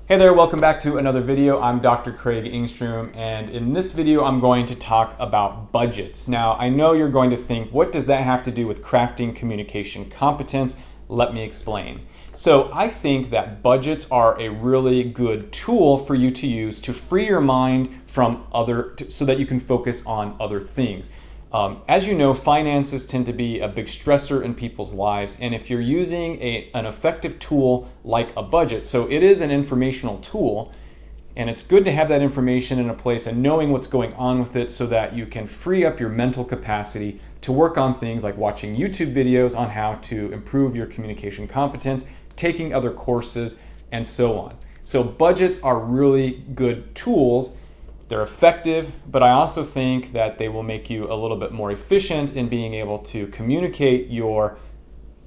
Hey there, welcome back to another video. I'm Dr. Craig Engstrom, and in this video I'm going to talk about budgets. Now, I know you're going to think, what does that have to do with crafting communication competence? Let me explain. So I think that budgets are a really good tool for you to use to free your mind from so that you can focus on other things. As you know, finances tend to be a big stressor in people's lives, and if you're using an effective tool like a budget, so it is an informational tool, and it's good to have that information in a place and knowing what's going on with it so that you can free up your mental capacity to work on things like watching YouTube videos on how to improve your communication competence, taking other courses, and so on. So budgets are really good tools. They're effective, but I also think that they will make you a little bit more efficient in being able to communicate your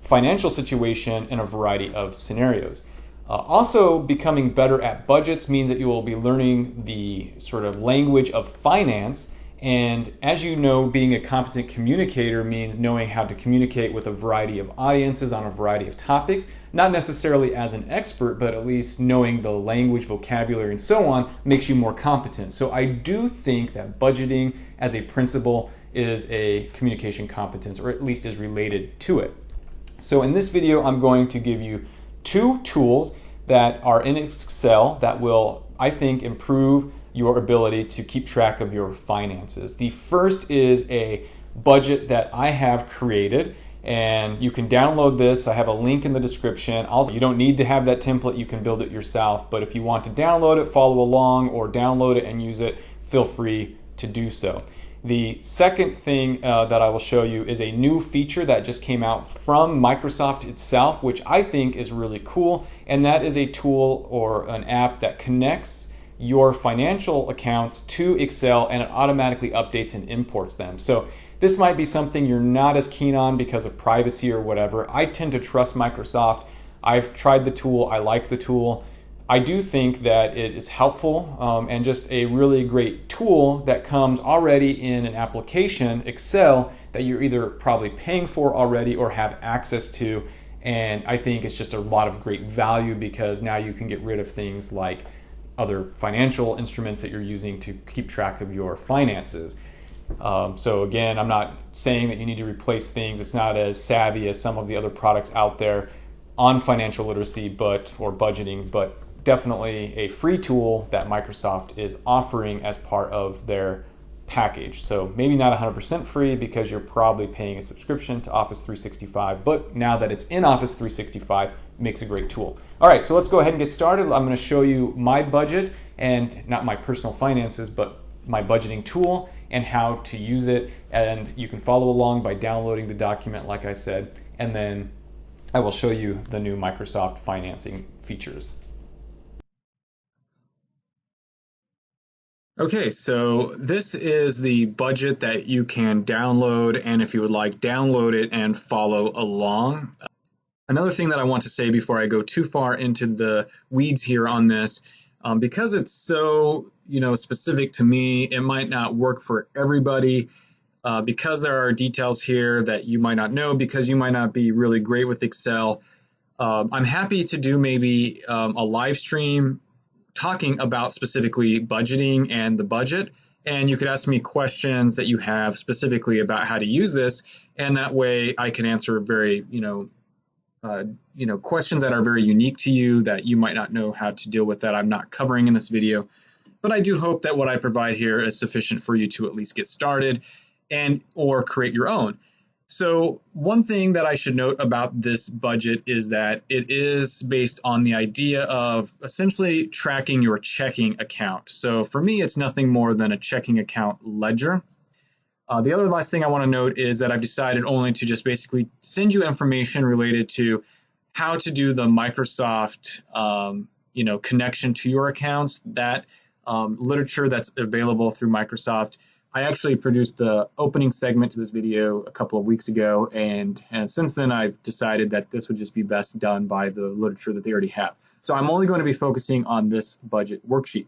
financial situation in a variety of scenarios. Also, becoming better at budgets means that you will be learning the sort of language of finance. And as you know, being a competent communicator means knowing how to communicate with a variety of audiences on a variety of topics, not necessarily as an expert, but at least knowing the language, vocabulary, and so on makes you more competent. So I do think that budgeting as a principle is a communication competence, or at least is related to it. So in this video, I'm going to give you two tools that are in Excel that will, I think, improve your ability to keep track of your finances. The first is a budget that I have created, and you can download this. I have a link in the description. Also, you don't need to have that template. You can build it yourself, but if you want to download it, follow along, or download it and use it, feel free to do so. The second thing that I will show you is a new feature that just came out from Microsoft itself, which I think is really cool, and that is a tool or an app that connects your financial accounts to Excel, and it automatically updates and imports them. So this might be something you're not as keen on because of privacy or whatever. I tend to trust Microsoft. I've tried the tool. I like the tool. I do think that it is helpful and just a really great tool that comes already in an application, Excel, that you're either probably paying for already or have access to. And I think it's just a lot of great value because now you can get rid of things like other financial instruments that you're using to keep track of your finances. So again, I'm not saying that you need to replace things. It's not as savvy as some of the other products out there on financial literacy or budgeting, but definitely a free tool that Microsoft is offering as part of their package. So maybe not 100% free because you're probably paying a subscription to Office 365, but now that it's in Office 365, it makes a great tool. All right, so let's go ahead and get started. I'm going to show you my budget, and not my personal finances, but my budgeting tool and how to use it. And you can follow along by downloading the document, like I said, and then I will show you the new Microsoft financing features. Okay, so this is the budget that you can download, and if you would like, download it and follow along. Another thing that I want to say before I go too far into the weeds here on this, because it's so specific to me, it might not work for everybody because there are details here that you might not know, because you might not be really great with Excel. I'm happy to do maybe a live stream talking about specifically budgeting and the budget, and you could ask me questions that you have specifically about how to use this, and that way I can answer very questions that are very unique to you that you might not know how to deal with that I'm not covering in this video. But I do hope that what I provide here is sufficient for you to at least get started and or create your own. So one thing that I should note about this budget is that it is based on the idea of essentially tracking your checking account. So for me, it's nothing more than a checking account ledger. The other last thing I want to note is that I've decided only to just basically send you information related to how to do the Microsoft connection to your accounts, that literature that's available through Microsoft. I actually produced the opening segment to this video a couple of weeks ago, and since then I've decided that this would just be best done by the literature that they already have. So I'm only going to be focusing on this budget worksheet.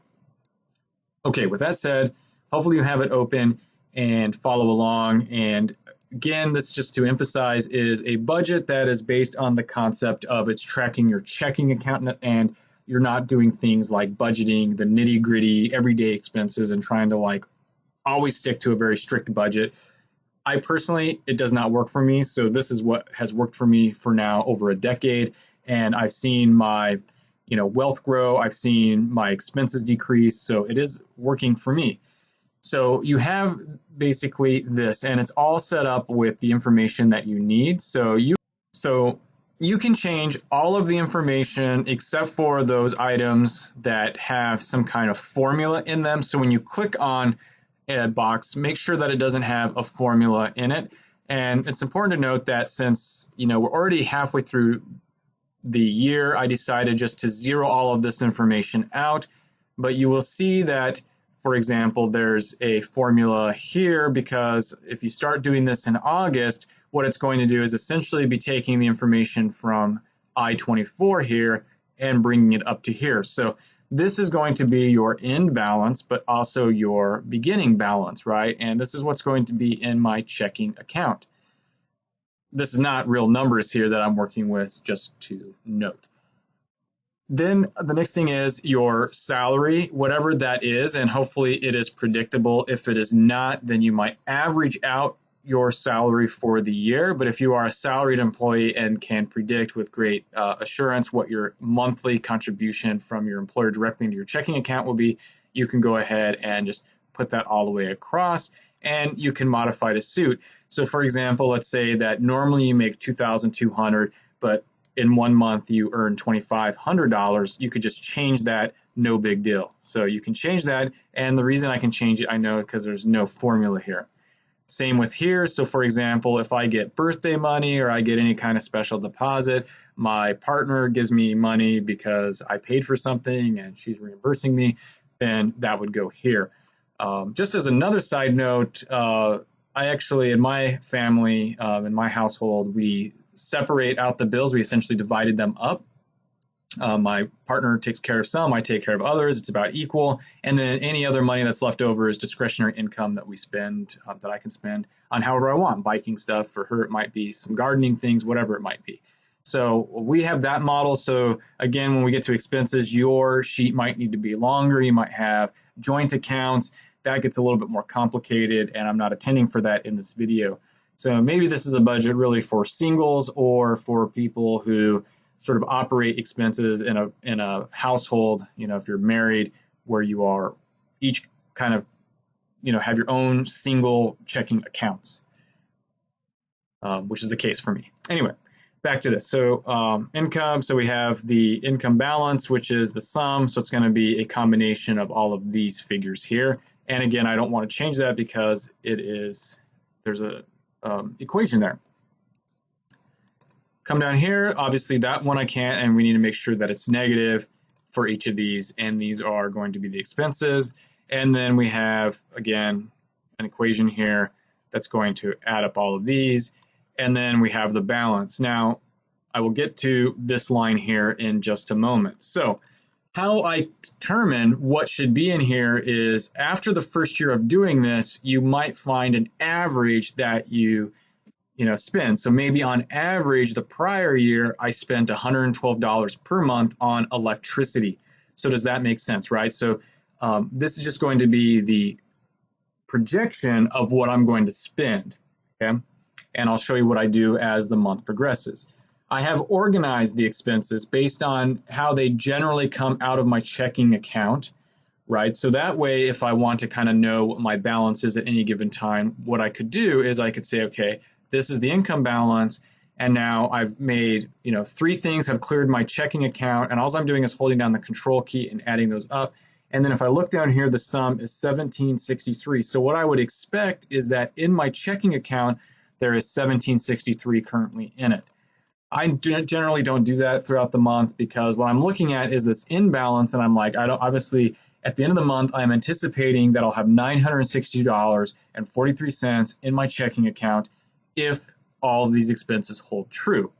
Okay, with that said, hopefully you have it open and follow along. And again, this, just to emphasize, is a budget that is based on the concept of it's tracking your checking account, and you're not doing things like budgeting the nitty gritty everyday expenses and trying to like always stick to a very strict budget. I personally, it does not work for me. So this is what has worked for me for now over a decade. And I've seen my, wealth grow. I've seen my expenses decrease. So it is working for me. So you have basically this, and it's all set up with the information that you need. So you can change all of the information except for those items that have some kind of formula in them. So when you click on a box, make sure that it doesn't have a formula in it. And it's important to note that since we're already halfway through the year, I decided just to zero all of this information out. But you will see that, for example, there's a formula here, because if you start doing this in August, what it's going to do is essentially be taking the information from I-24 here and bringing it up to here. So this is going to be your end balance, but also your beginning balance, right? And this is what's going to be in my checking account. This is not real numbers here that I'm working with, just to note. Then the next thing is your salary, whatever that is, and hopefully it is predictable. If it is not, then you might average out your salary for the year. But if you are a salaried employee and can predict with great assurance what your monthly contribution from your employer directly into your checking account will be, you can go ahead and just put that all the way across, and you can modify to suit. So for example, let's say that normally you make $2,200, but in 1 month you earn $2,500, you could just change that, no big deal. So you can change that, and the reason I can change it, I know, because there's no formula here. Same with here. So for example, if I get birthday money or I get any kind of special deposit, my partner gives me money because I paid for something and she's reimbursing me, then that would go here. Just as another side note, I actually, in my family, in my household, we separate out the bills. We essentially divided them up. My partner takes care of some, I take care of others. It's about equal. And then any other money that's left over is discretionary income that we spend, that I can spend on however I want. Biking stuff, for her it might be some gardening things, whatever it might be. So we have that model. So again, when we get to expenses, your sheet might need to be longer. You might have joint accounts. That gets a little bit more complicated, and I'm not attending for that in this video. So maybe this is a budget really for singles or for people who sort of operate expenses in a household, if you're married, where you are each kind of, have your own single checking accounts, which is the case for me. Anyway, back to this. So income, so we have the income balance, which is the sum. So it's going to be a combination of all of these figures here. And again, I don't want to change that because there's a equation there. Come down here, obviously that one I can't, and we need to make sure that it's negative for each of these, and these are going to be the expenses. And then we have, again, an equation here that's going to add up all of these, and then we have the balance. Now, I will get to this line here in just a moment. So how I determine what should be in here is, after the first year of doing this, you might find an average that you spend. So maybe on average, the prior year, I spent $112 per month on electricity. So does that make sense, right? So this is just going to be the projection of what I'm going to spend, okay? And I'll show you what I do as the month progresses. I have organized the expenses based on how they generally come out of my checking account, right? So that way, if I want to kind of know what my balance is at any given time, what I could do is I could say, okay, this is the income balance, and now I've made, 3 things have cleared my checking account, and all I'm doing is holding down the control key and adding those up. And then if I look down here, the sum is $1,763. So what I would expect is that in my checking account, there is $1,763 currently in it. I generally don't do that throughout the month, because what I'm looking at is this imbalance, and I'm like, obviously at the end of the month, I'm anticipating that I'll have $960.43 in my checking account if all of these expenses hold true.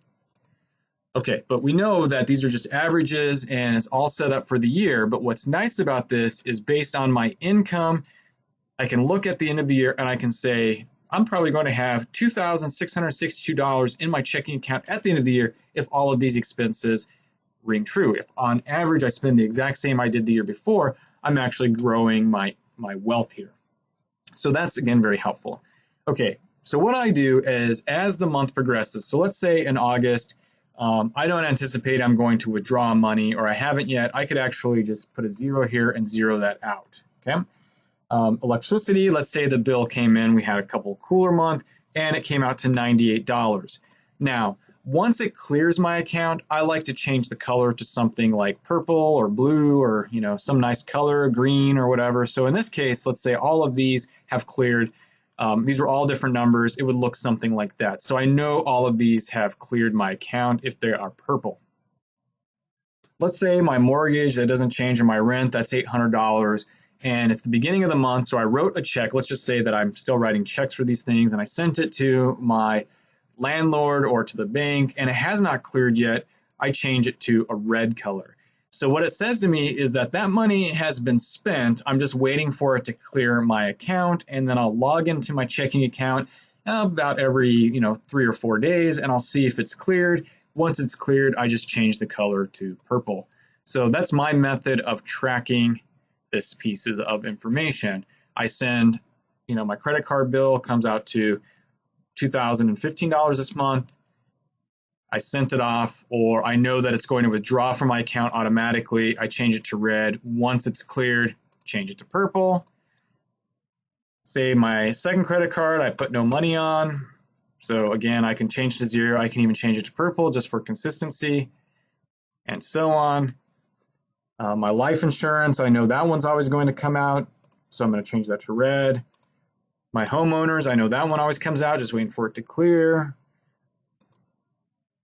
Okay, but we know that these are just averages and it's all set up for the year. But what's nice about this is, based on my income, I can look at the end of the year and I can say, I'm probably going to have $2,662 in my checking account at the end of the year if all of these expenses ring true. If on average I spend the exact same I did the year before, I'm actually growing my wealth here. So that's, again, very helpful. Okay, so what I do is as the month progresses, so let's say in August, I don't anticipate I'm going to withdraw money, or I haven't yet. I could actually just put a 0 here and 0 that out, okay? Electricity, let's say the bill came in, we had a couple cooler month, and it came out to $98. Now, once it clears my account, I like to change the color to something like purple or blue, or some nice color, green or whatever. So in this case, let's say all of these have cleared. These are all different numbers. It would look something like that. So I know all of these have cleared my account if they are purple. Let's say my mortgage, that doesn't change, or my rent, that's $800. And it's the beginning of the month, so I wrote a check. Let's just say that I'm still writing checks for these things, and I sent it to my landlord or to the bank, and it has not cleared yet. I change it to a red color. So what it says to me is that that money has been spent. I'm just waiting for it to clear my account, and then I'll log into my checking account about every 3 or 4 days, and I'll see if it's cleared. Once it's cleared, I just change the color to purple. So that's my method of tracking this pieces of information. I send, my credit card bill comes out to $2,015 this month. I sent it off, or I know that it's going to withdraw from my account automatically. I change it to red. Once it's cleared, change it to purple. Say my second credit card, I put no money on. So again, I can change to 0. I can even change it to purple just for consistency, and so on. My life insurance, I know that one's always going to come out, so I'm going to change that to red. My homeowners, I know that one always comes out, just waiting for it to clear.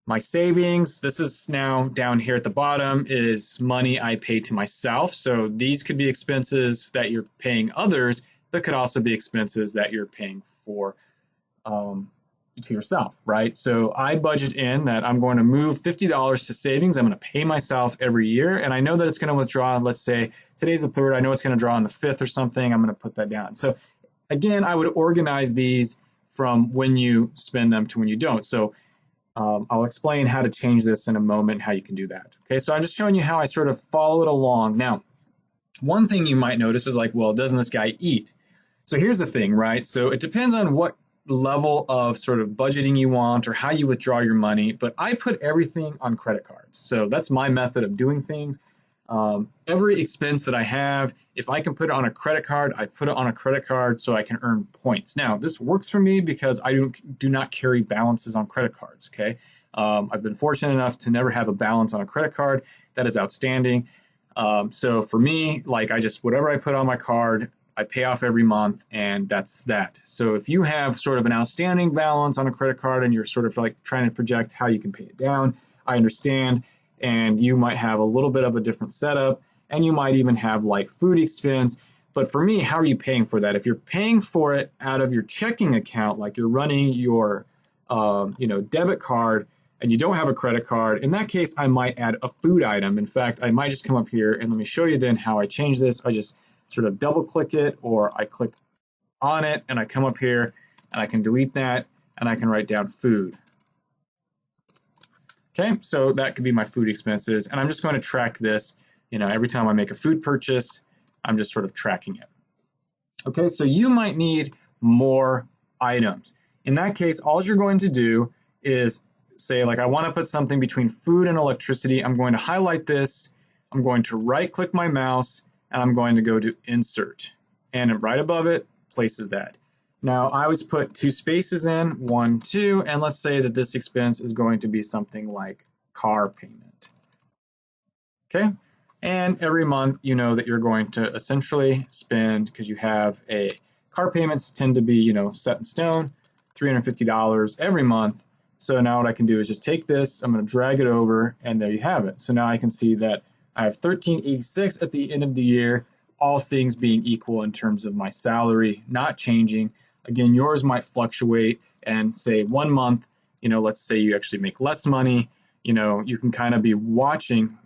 My savings, this is now down here at the bottom, is money I pay to myself. So these could be expenses that you're paying others, but could also be expenses that you're paying for to yourself, right? So I budget in that I'm going to move $50 to savings. I'm going to pay myself every year, and I know that it's going to withdraw. Let's say today's the 3rd. I know it's going to draw on the 5th or something. I'm going to put that down. So again, I would organize these from when you spend them to when you don't. So I'll explain how to change this in a moment, how you can do that. Okay, so I'm just showing you how I sort of follow it along. Now, one thing you might notice is like, well, doesn't this guy eat? So here's the thing, right? So it depends on what level of sort of budgeting you want or how you withdraw your money, but I put everything on credit cards. So that's my method of doing things. Every expense that I have, if I can put it on a credit card, I put it on a credit card so I can earn points. Now, this works for me because I do not carry balances on credit cards, okay? I've been fortunate enough to never have a balance on a credit card. That is outstanding. So for me, like whatever I put on my card, I pay off every month, and that's that. So if you have sort of an outstanding balance on a credit card and you're sort of like trying to project how you can pay it down, I understand. And you might have a little bit of a different setup, and you might even have like food expense. But for me, how are you paying for that? If you're paying for it out of your checking account, like you're running your debit card, and you don't have a credit card, in that case, I might add a food item. In fact, I might just come up here and let me show you then how I change this. I just sort of double click it, or I click on it and I come up here and I can delete that and I can write down food. Okay, so that could be my food expenses, and I'm just going to track this. Every time I make a food purchase, I'm just sort of tracking it. Okay, so you might need more items. In that case, all you're going to do is say, like, I want to put something between food and electricity. I'm going to highlight this. I'm going to right-click my mouse, and I'm going to go to Insert. And right above it, places that. Now, I always put 2 spaces in, 1, 2, and let's say that this expense is going to be something like car payment. Okay, and every month you know that you're going to essentially spend, because you have a car payments tend to be set in stone, $350 every month. So now what I can do is just take this, I'm going to drag it over, and there you have it. So now I can see that I have $1,386 at the end of the year, all things being equal in terms of my salary, not changing. Again, yours might fluctuate, and say 1 month, let's say you actually make less money, you can kind of be watching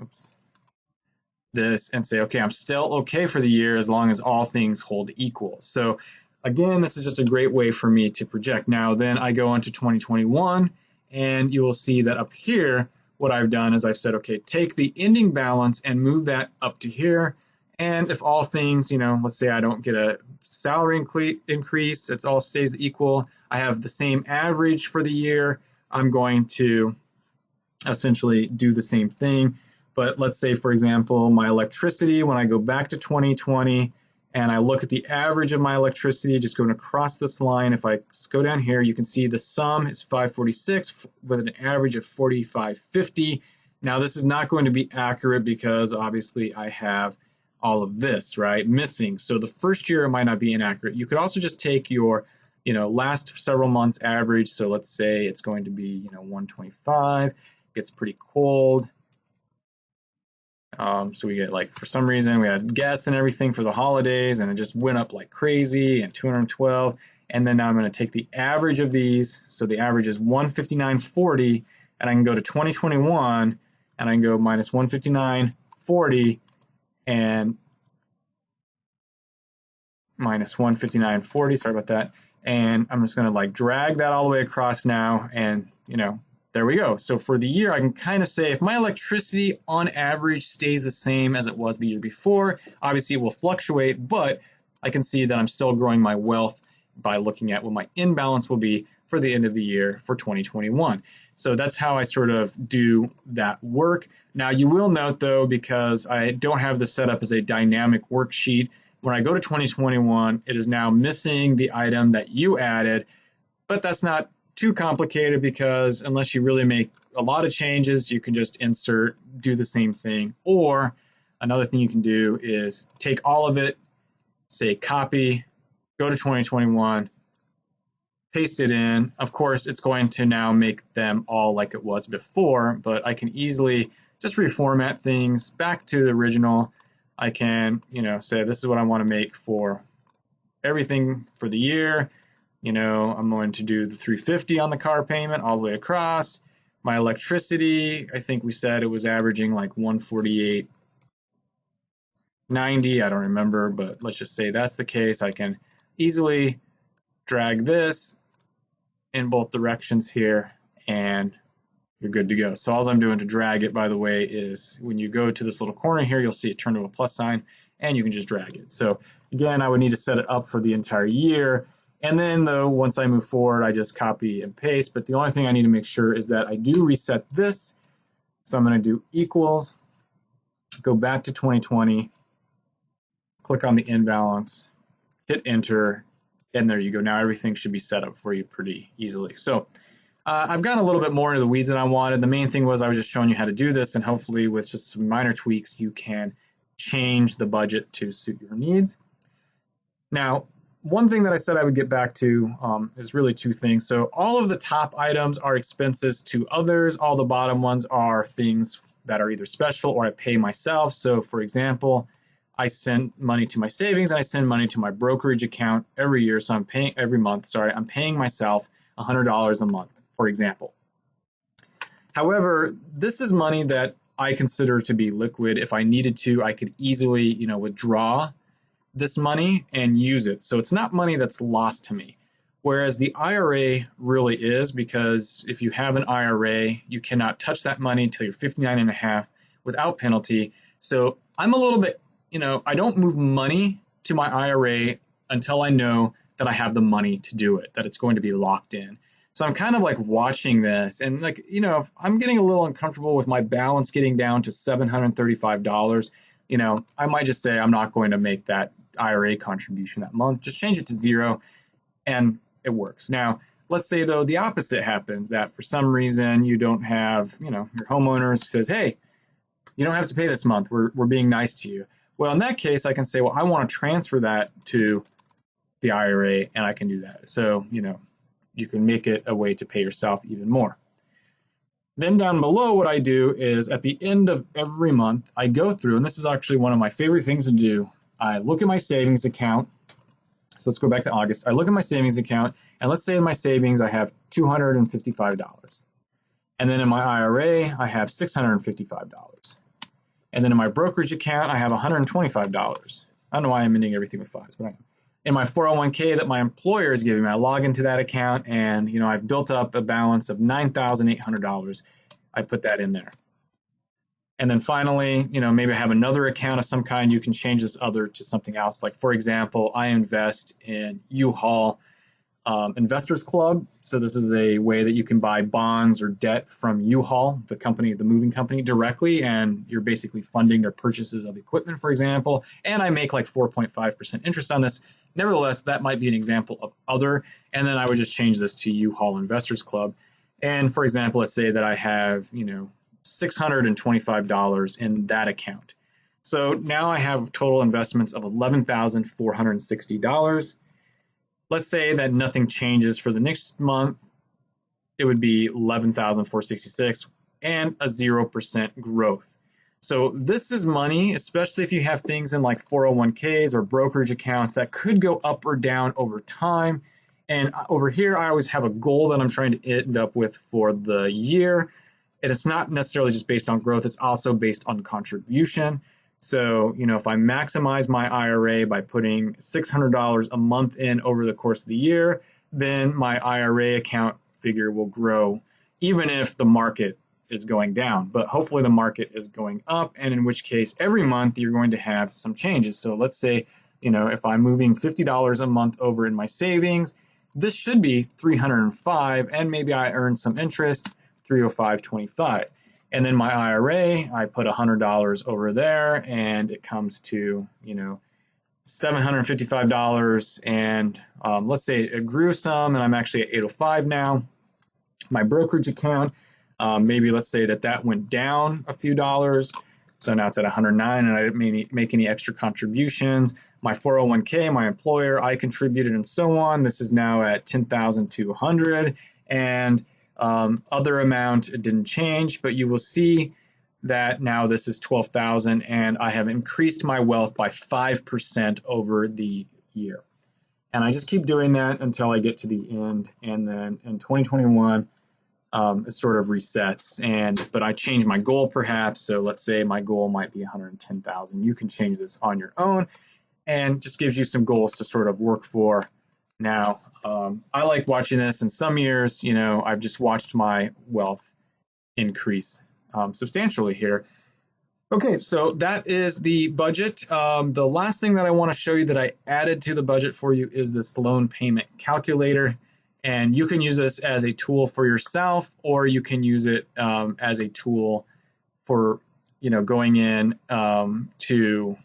this and say, okay, I'm still okay for the year as long as all things hold equal. So again, this is just a great way for me to project. Now, then I go into 2021, and you will see that up here, what I've done is I've said, okay, take the ending balance and move that up to here. And if all things, let's say I don't get a salary increase, it all stays equal, I have the same average for the year, I'm going to essentially do the same thing. But let's say, for example, my electricity, when I go back to 2020 and I look at the average of my electricity, just going across this line, if I go down here, you can see the sum is 546 with an average of 4550. Now, this is not going to be accurate because obviously I have all of this, right, missing. So the first year it might not be inaccurate. You could also just take your, last several months average. So let's say it's going to be, 125. It gets pretty cold. So we get, like, for some reason we had gas and everything for the holidays and it just went up like crazy, and 212. And then now I'm going to take the average of these. So the average is 159.40, and I can go to 2021 and I can go minus 159.40 and minus 159.40, sorry about that. And I'm just going to like drag that all the way across now, and there we go. So for the year, I can kind of say if my electricity on average stays the same as it was the year before, obviously it will fluctuate, but I can see that I'm still growing my wealth by looking at what my imbalance will be for the end of the year for 2021. So that's how I sort of do that work. Now you will note though, because I don't have this set up as a dynamic worksheet, when I go to 2021, it is now missing the item that you added, but that's not too complicated because unless you really make a lot of changes, you can just insert, do the same thing. Or another thing you can do is take all of it, say copy, go to 2021, paste it in. Of course, it's going to now make them all like it was before, but I can easily just reformat things back to the original. I can, say this is what I want to make for everything for the year. I'm going to do the $350 on the car payment all the way across. My electricity, I think we said it was averaging like $148.90. I don't remember, but let's just say that's the case. I can easily drag this in both directions here, and you're good to go. So all I'm doing to drag it, by the way, is when you go to this little corner here, you'll see it turn to a plus sign, and you can just drag it. So again, I would need to set it up for the entire year. And then, though, once I move forward, I just copy and paste. But the only thing I need to make sure is that I do reset this. So I'm going to do equals, go back to 2020, click on the imbalance, hit enter, and there you go. Now everything should be set up for you pretty easily. So I've gone a little bit more into the weeds than I wanted. The main thing was I was just showing you how to do this, and hopefully with just some minor tweaks, you can change the budget to suit your needs. Now, one thing that I said I would get back to is really two things. So all of the top items are expenses to others. All the bottom ones are things that are either special or I pay myself. So for example, I send money to my savings and I send money to my brokerage account every year. So I'm paying I'm paying myself $100 a month, for example. However, this is money that I consider to be liquid. If I needed to, I could easily, withdraw this money and use it. So it's not money that's lost to me. Whereas the IRA really is, because if you have an IRA, you cannot touch that money until you're 59 and a half without penalty. So I'm a little bit, I don't move money to my IRA until I know that I have the money to do it, that it's going to be locked in. So I'm kind of like watching this, and if I'm getting a little uncomfortable with my balance getting down to $735, I might just say I'm not going to make that IRA contribution that month. Just change it to zero, and it works. Now, let's say though the opposite happens, that for some reason you don't have, your homeowner says, hey, you don't have to pay this month. We're being nice to you. Well, in that case, I can say, well, I want to transfer that to the IRA, and I can do that. So, you can make it a way to pay yourself even more. Then down below, what I do is at the end of every month, I go through, and this is actually one of my favorite things to do. I look at my savings account. So let's go back to August. I look at my savings account, and let's say in my savings, I have $255. And then in my IRA, I have $655. And then in my brokerage account, I have $125. I don't know why I'm ending everything with fives, but I am. In my 401k that my employer is giving me, I log into that account, and I've built up a balance of $9,800. I put that in there. And then finally, maybe I have another account of some kind. You can change this other to something else. Like, for example, I invest in U-Haul Investors Club. So this is a way that you can buy bonds or debt from U-Haul, the company, the moving company, directly, and you're basically funding their purchases of equipment, for example. And I make like 4.5% interest on this. Nevertheless, that might be an example of other. And then I would just change this to U-Haul Investors Club. And for example, let's say that I have, $625 in that account. So now I have total investments of $11,460. Let's say that nothing changes for the next month. It would be $11,466 and a 0% growth. So this is money, especially if you have things in like 401ks or brokerage accounts that could go up or down over time. And over here, I always have a goal that I'm trying to end up with for the year. And it's not necessarily just based on growth, it's also based on contribution. So, if I maximize my IRA by putting $600 a month in over the course of the year, then my IRA account figure will grow, even if the market is going down. But hopefully the market is going up, and in which case every month you're going to have some changes. So let's say, if I'm moving $50 a month over in my savings, this should be $305, and maybe I earn some interest, $305.25. And then my IRA, I put $100 over there, and it comes to, $755. And let's say it grew some, and I'm actually at $805 now. My brokerage account, maybe let's say that went down a few dollars. So now it's at $109, and I didn't make any extra contributions. My 401k, my employer, I contributed, and so on. This is now at $10,200, and other amount didn't change, but you will see that now this is $12,000, and I have increased my wealth by 5% over the year. And I just keep doing that until I get to the end, and then in 2021, it sort of resets. But I change my goal perhaps. So let's say my goal might be 110,000. You can change this on your own, and just gives you some goals to sort of work for. Now, I like watching this. In some years, I've just watched my wealth increase substantially here. Okay, so that is the budget. The last thing that I want to show you that I added to the budget for you is this loan payment calculator. And you can use this as a tool for yourself, or you can use it as a tool for, going in to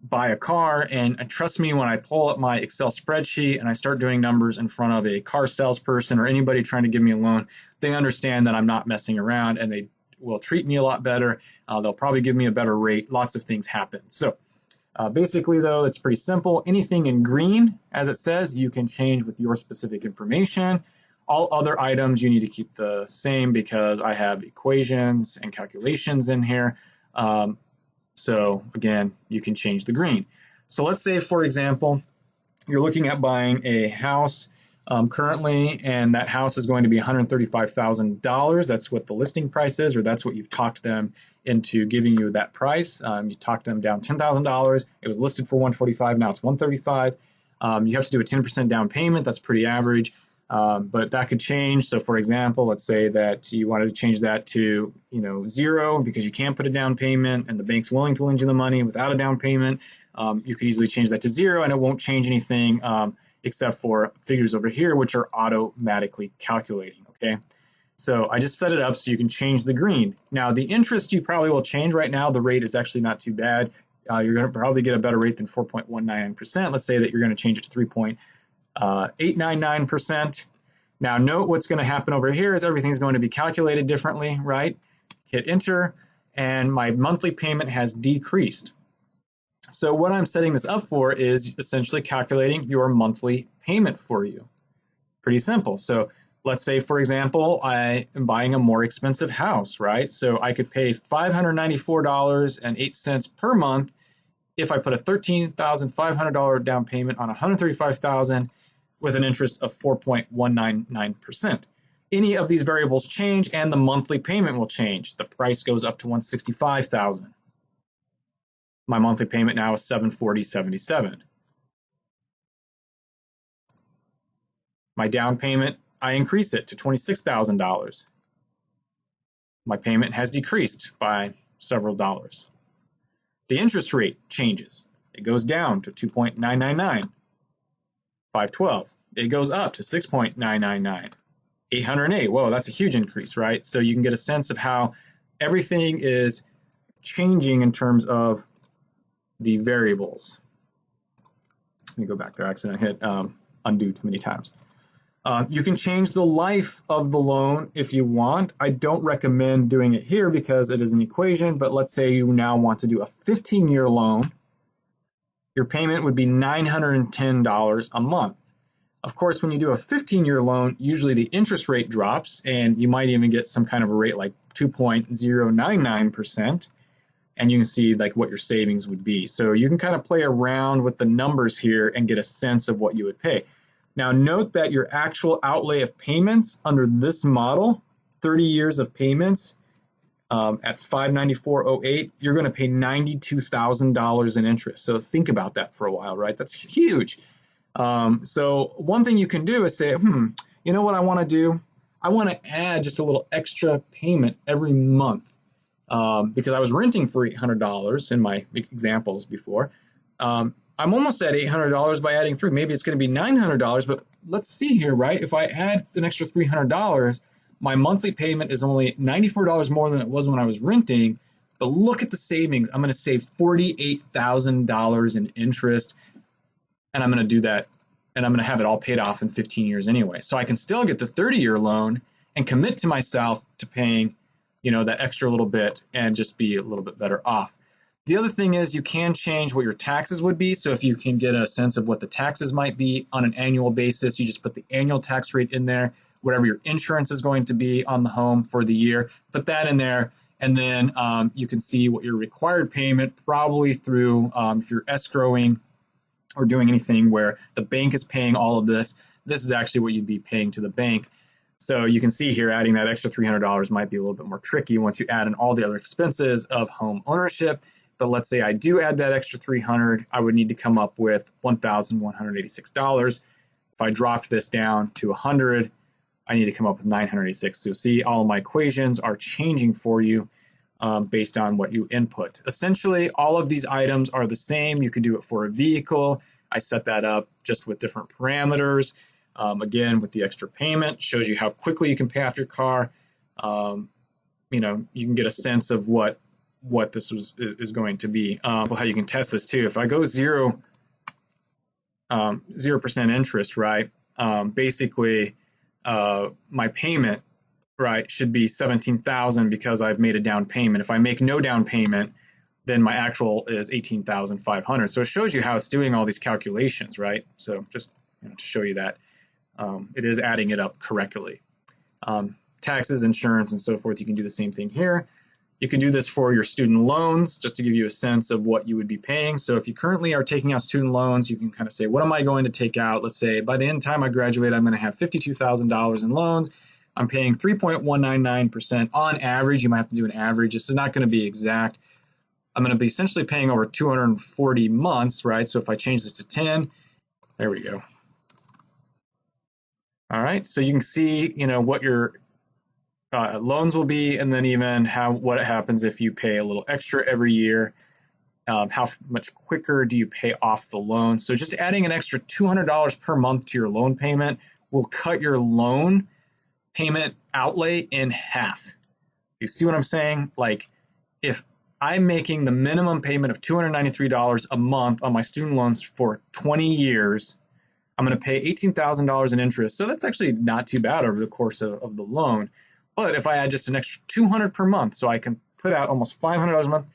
buy a car. And trust me, when I pull up my Excel spreadsheet and I start doing numbers in front of a car salesperson or anybody trying to give me a loan, they understand that I'm not messing around, and they will treat me a lot better. They'll probably give me a better rate. Lots of things happen. So basically, though, it's pretty simple. Anything in green, as it says, you can change with your specific information. All other items you need to keep the same because I have equations and calculations in here. So again, you can change the green. So let's say, for example, you're looking at buying a house currently, and that house is going to be $135,000. That's what the listing price is, or that's what you've talked them into giving you that price. You talked them down $10,000. It was listed for $145,000. Now it's $135,000. You have to do a 10% down payment. That's pretty average. But that could change. So for example, let's say that you wanted to change that to, 0 because you can't put a down payment and the bank's willing to lend you the money without a down payment. You could easily change that to 0, and it won't change anything except for figures over here, which are automatically calculating. Okay. So I just set it up so you can change the green. Now the interest you probably will change. Right now the rate is actually not too bad. You're going to probably get a better rate than 4.19%. Let's say that you're going to change it to 3.899%. Now note what's going to happen over here is everything's going to be calculated differently, right? Hit enter, and my monthly payment has decreased. So what I'm setting this up for is essentially calculating your monthly payment for you. Pretty simple. So let's say, for example, I am buying a more expensive house, right? So I could pay $594.08 per month if I put a $13,500 down payment on $135,000 with an interest of 4.199%. Any of these variables change, and the monthly payment will change. The price goes up to $165,000. My monthly payment now is $740.77. My down payment, I increase it to $26,000. My payment has decreased by several dollars. The interest rate changes. It goes down to 2.999, 512. It goes up to 6.999, 808. Whoa, that's a huge increase, right? So you can get a sense of how everything is changing in terms of the variables. Let me go back there. I accidentally hit undo too many times. You can change the life of the loan if you want. I don't recommend doing it here because it is an equation, but let's say you now want to do a 15-year loan. Your payment would be $910 a month. Of course, when you do a 15-year loan, usually the interest rate drops, and you might even get some kind of a rate like 2.099%, and you can see like what your savings would be. So you can kind of play around with the numbers here and get a sense of what you would pay. Now note that your actual outlay of payments under this model, 30 years of payments at $594.08, you're going to pay $92,000 in interest. So think about that for a while, right? That's huge. So one thing you can do is say, you know what I want to do? I want to add just a little extra payment every month because I was renting for $800 in my examples before. I'm almost at $800 by adding 3. Maybe it's going to be $900, but let's see here, right? If I add an extra $300, my monthly payment is only $94 more than it was when I was renting. But look at the savings. I'm going to save $48,000 in interest, and I'm going to do that, and I'm going to have it all paid off in 15 years anyway. So I can still get the 30-year loan and commit to myself to paying, that extra little bit and just be a little bit better off. The other thing is you can change what your taxes would be. So if you can get a sense of what the taxes might be on an annual basis, you just put the annual tax rate in there, whatever your insurance is going to be on the home for the year, put that in there, and then you can see what your required payment probably through if you're escrowing or doing anything where the bank is paying all of this, this is actually what you'd be paying to the bank. So you can see here adding that extra $300 might be a little bit more tricky once you add in all the other expenses of home ownership. But let's say I do add that extra $300, I would need to come up with $1,186. If I dropped this down to 100, I need to come up with $986. So see, all of my equations are changing for you based on what you input. Essentially, all of these items are the same. You can do it for a vehicle. I set that up just with different parameters. Again, with the extra payment, shows you how quickly you can pay off your car. You can get a sense of what this is going to be. How you can test this too. If I go 0% interest, right? Basically, my payment, right, should be $17,000 because I've made a down payment. If I make no down payment, then my actual is $18,500. So it shows you how it's doing all these calculations, right? So just to show you that it is adding it up correctly. Taxes, insurance, and so forth. You can do the same thing here. You can do this for your student loans just to give you a sense of what you would be paying. So if you currently are taking out student loans, you can kind of say, what am I going to take out? Let's say by the end time I graduate, I'm going to have $52,000 in loans. I'm paying 3.199% on average. You might have to do an average. This is not going to be exact. I'm going to be essentially paying over 240 months, right? So if I change this to 10, there we go. All right, so you can see, what your loans will be, and then even what happens if you pay a little extra every year. How much quicker do you pay off the loan? So just adding an extra $200 per month to your loan payment will cut your loan payment outlay in half. You see what I'm saying? Like if I'm making the minimum payment of $293 a month on my student loans for 20 years, I'm going to pay $18,000 in interest. So that's actually not too bad over the course of the loan. But if I add just an extra $200 per month, so I can put out almost $500 a month,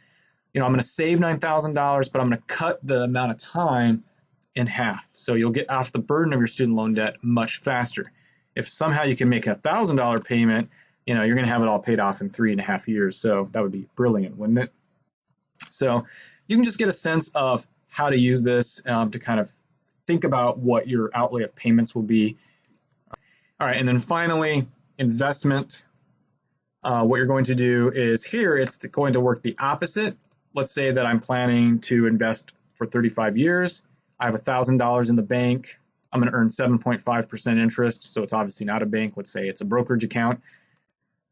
I'm going to save $9,000, but I'm going to cut the amount of time in half. So you'll get off the burden of your student loan debt much faster. If somehow you can make a $1,000 payment, you're going to have it all paid off in 3.5 years. So that would be brilliant, wouldn't it? So you can just get a sense of how to use this to kind of think about what your outlay of payments will be. All right, and then finally, investment. What you're going to do is here, it's going to work the opposite. Let's say that I'm planning to invest for 35 years. I have $1,000 in the bank. I'm going to earn 7.5% interest, so it's obviously not a bank. Let's say it's a brokerage account.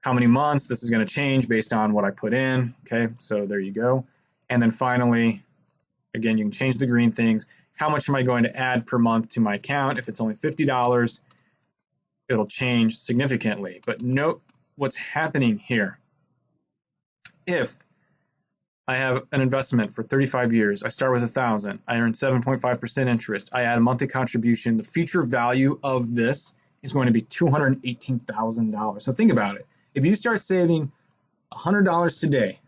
how many months. This is going to change based on what I put in. Okay, so there you go. And then finally, again, you can change the green things. How much am I going to add per month to my account? If it's only $50, it'll change significantly. But note what's happening here. If I have an investment for 35 years, I start with $1,000, I earn 7.5% interest, I add a monthly contribution, the future value of this is going to be $218,000. So think about it. If you start saving $100 today,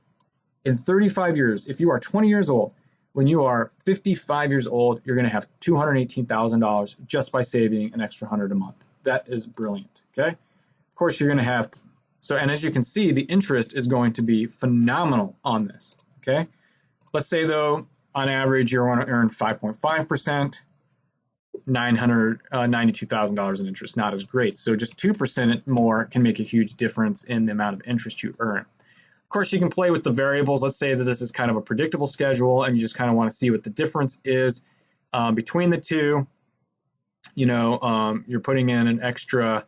in 35 years, if you are 20 years old, when you are 55 years old, you're going to have $218,000 just by saving an extra $100 a month. That is brilliant, okay? Of course, you're going to have, and as you can see, the interest is going to be phenomenal on this, okay? Let's say, though, on average, you're going to earn 5.5%, $992,000 in interest. Not as great. So just 2% more can make a huge difference in the amount of interest you earn. Of course, you can play with the variables. Let's say that this is kind of a predictable schedule and you just kind of want to see what the difference is between the two. You're putting in an extra,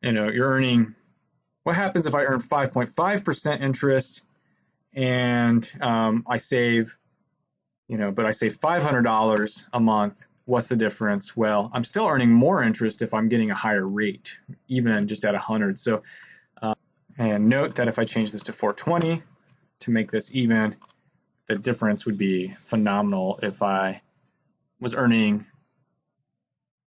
you're earning, what happens if I earn 5.5% interest and I save, but I save $500 a month. What's the difference? Well, I'm still earning more interest if I'm getting a higher rate, even just at 100. So, and note that if I change this to 420 to make this even, the difference would be phenomenal. If I was earning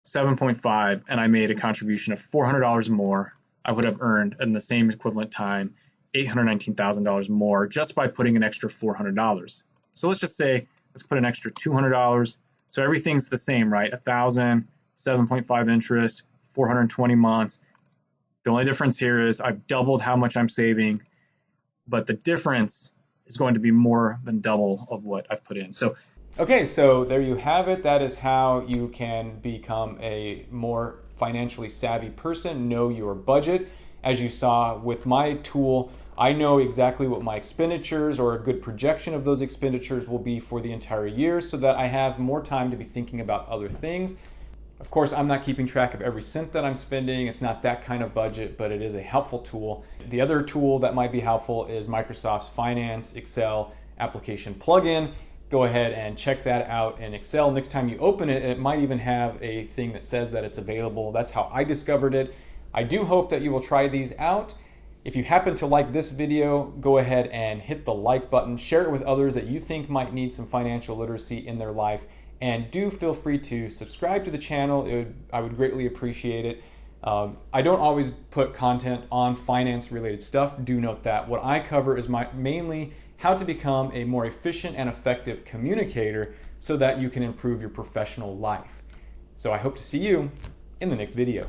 7.5 and I made a contribution of $400 more, I would have earned in the same equivalent time $819,000 more just by putting an extra $400. So let's just say, let's put an extra $200. So everything's the same, right? 1,000, 7.5 interest, 420 months. The only difference here is I've doubled how much I'm saving, but the difference is going to be more than double of what I've put in. So, okay, so there you have it. That is how you can become a more financially savvy person, know your budget. As you saw with my tool, I know exactly what my expenditures or a good projection of those expenditures will be for the entire year so that I have more time to be thinking about other things. Of course, I'm not keeping track of every cent that I'm spending. It's not that kind of budget, but it is a helpful tool. The other tool that might be helpful is Microsoft's Finance Excel application plugin. Go ahead and check that out in Excel. Next time you open it, it might even have a thing that says that it's available. That's how I discovered it. I do hope that you will try these out. If you happen to like this video, go ahead and hit the like button. Share it with others that you think might need some financial literacy in their life. And do feel free to subscribe to the channel. I would greatly appreciate it. I don't always put content on finance-related stuff. Do note that. What I cover is mainly how to become a more efficient and effective communicator so that you can improve your professional life. So I hope to see you in the next video.